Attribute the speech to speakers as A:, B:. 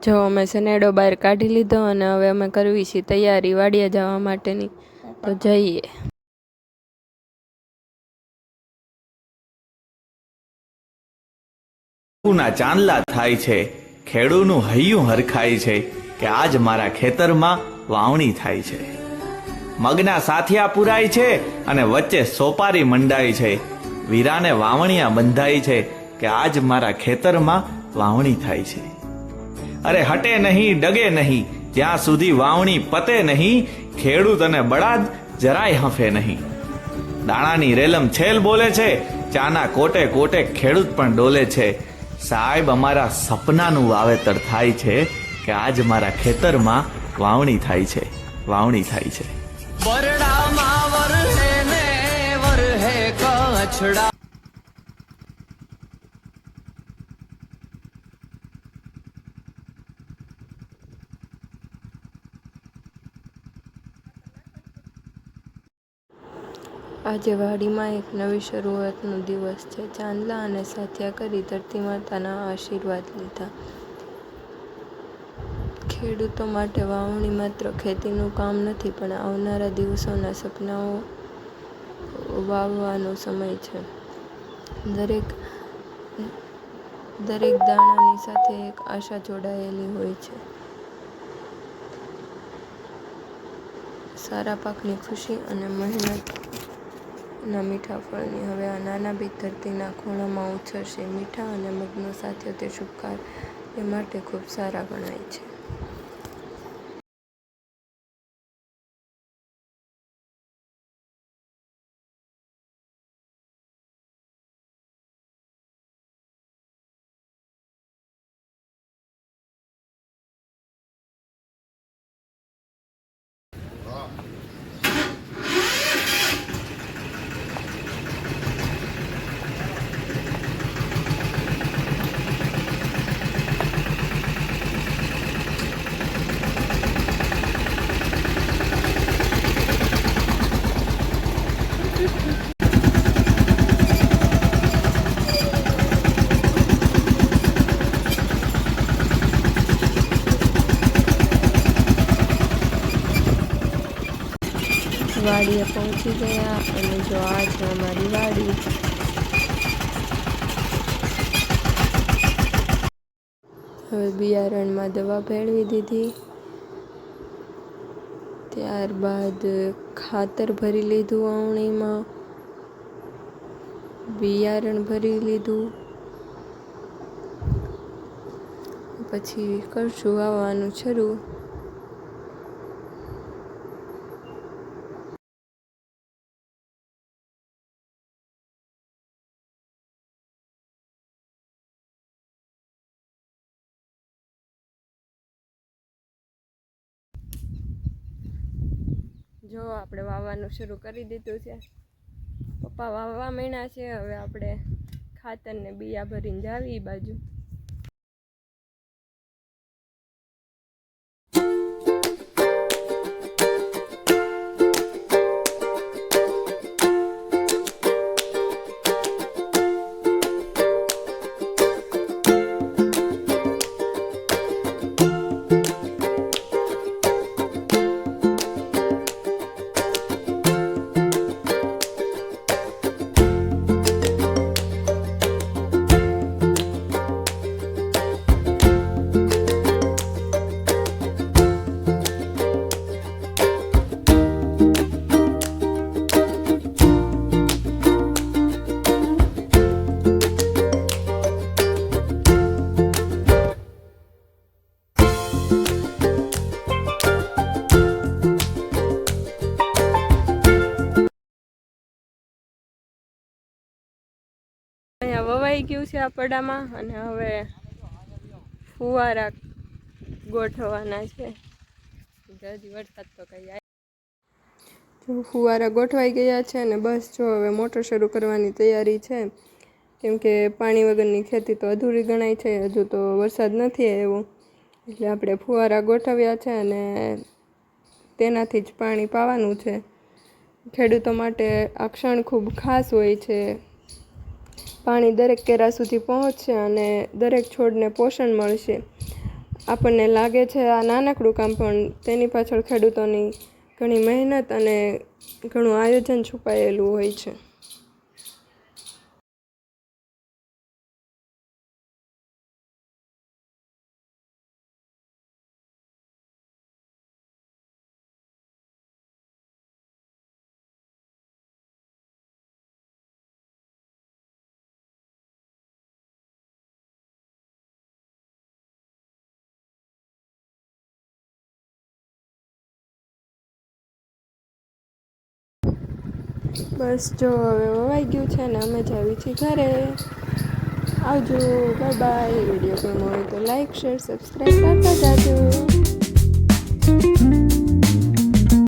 A: જો અમે સનેડો બહાર કાઢી લીધો અને હવે અમે કરવી છીએ તૈયારી વાડિયા જવા માટેની, તો જઈએ.
B: ના ચાંદલા થાય છે, ખેડૂનું હૈયું હરખાય છે કે આજ મારા ખેતરમાં વાવણી થાય છે. મગના સાથિયા પુરાય છે અને વચ્ચે સોપારી મંડાય છે. વીરાને વાવણિયા બંધાય છે કે આજ મારા ખેતરમાં વાવણી થાય છે. અરે હટે નહીં ડગે નહીં જ્યાં સુધી વાવણી પતે નહીં, ખેડૂત અને બળાદ જરાય હંફે નહીં. દાણાની રેલમ છેલ બોલે છે, ચાના કોટે કોટે ખેડૂત પણ ડોલે છે. સાહેબ અમારા સપનાનું વાવેતર થાય છે કે આજ મારા ખેતરમાં વાવણી થાય છે, વાવણી થાય છે.
C: બરડામાં વરહે ને વરહે કછડા.
A: આજે વાડીમાં એક નવી શરૂઆતનો દિવસ છે. ચાંદલા અને સાથિયા કરી ધરતી માતાના આશીર્વાદ લીધા. ખેડૂતો માટે વાવણી માત્ર ખેતીનું કામ નથી, પણ આવનારા દિવસોના સપનાઓ વાવવાનો સમય છે. દરેક દાણાની સાથે એક આશા જોડાયેલી હોય છે. સારા પાકની ખુશી અને મહેનતના મીઠા ફળની. હવે આ નાના બીજ ધરતીના ખૂણામાં ઉછળશે. મીઠા અને મગનો સાથિયો તે શુભ કાર્ય માટે ખૂબ સારા ગણાય છે. વાડીએ પહોંચી ગયા અને જો આ છે અમારી વાડી. હવે બિયારણમાં દવા ભેળવી દીધી, ત્યારબાદ ખાતર ભરી લીધું, વાવણીમાં બિયારણ ભરી લીધું. પછી કરશું વાવવાનું શરૂ. જો આપણે વાવવાનું શરૂ કરી દીધું છે. પપ્પા વાવવા માંડ્યા છે. હવે આપણે ખાતરને બિયા ભરીને જાવી એ બાજુ. અહીંયા વવાઈ ગયું છે આ પડામાં અને હવે ફુવારા ગોઠવવાના છે. હજી વરસાદ તો કઈ આવે. જો ફુવારા ગોઠવાઈ ગયા છે અને બસ જો હવે મોટર શરૂ કરવાની તૈયારી છે, કેમ કે પાણી વગરની ખેતી તો અધૂરી ગણાય છે. હજુ તો વરસાદ નથી આવ્યો એટલે આપણે ફુવારા ગોઠવ્યા છે અને તેનાથી જ પાણી પાવાનું છે. ખેડૂતો માટે આ ક્ષણ ખૂબ ખાસ હોય છે. પાણી દરેક કેરા સુધી પહોંચશે અને દરેક છોડને પોષણ મળશે. આપણને લાગે છે આ નાનકડું કામ, પણ તેની પાછળ ખેડૂતોની ઘણી મહેનત અને ઘણું આયોજન છુપાયેલું હોય છે. બસ જો હવે વવાઈ ગયું છે ને અમે જાવી છીએ ઘરે. આવજો, બાય બાય. વિડીયો ગમ્યો હોય તો લાઈક શેર સબસ્ક્રાઈબ કરતા જાજો.